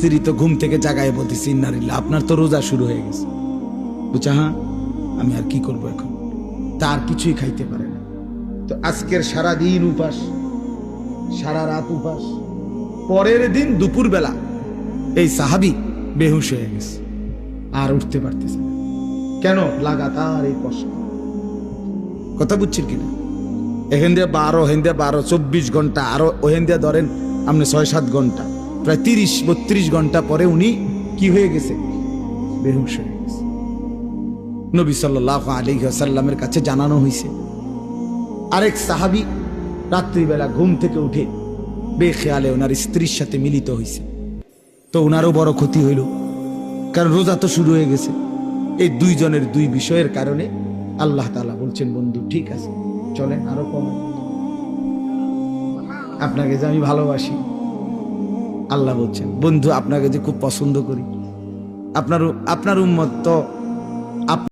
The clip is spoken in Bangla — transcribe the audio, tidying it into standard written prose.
স্ত্রী তো ঘুম থেকে জাগায় বলতেছি ইন্নালিল্লাহ, আপনার তো রোজা শুরু হয়ে গেছে। বুঝা, হ্যাঁ, আমি আর কি করব এখন, তার কিছুই খাইতে পারে না। তো আজকের সারা দিন উপাস, সারা রাত উপাস। পরের দিন দুপুর বেলা এই সাহাবী বেহুশ হয়ে গেছে, আর উঠতে পারতেছে না। কেন? লাগাতার এই কষ্ট। কথা বুঝছেন কিনা? এখান দিয়ে 12, হেন দিয়ে 12, 24 ঘন্টা, আরো ওহেন দিয়ে ধরেন আপনি 6-7 ঘন্টা, প্রায় 30-32 ঘন্টা পরে উনি কি হয়ে গেছে? বেহুশ হয়ে গেছে। নবী সাল্লাল্লাহু আলাইহি ওয়াসাল্লামের কাছে জানানো হয়েছে। আরেক সাহাবী রাত্রিবেলা ঘুম থেকে উঠে বেখেয়ালে ওনার স্ত্রীর সাথে মিলিত হয়েছে। তো ওনারও বড় ক্ষতি হইল, কারণ রোজা তো শুরু হয়ে গেছে। এই দুইজনের দুই বিষয়ের কারণে আল্লাহ তাআলা বলছেন, বন্ধু ঠিক আছে, চলেন আরো কমে। আপনাকে যে আমি ভালোবাসি, আল্লাহ বলছেন, বন্ধু আপনাকে যে খুব পছন্দ করি, আপনার উম্মত তো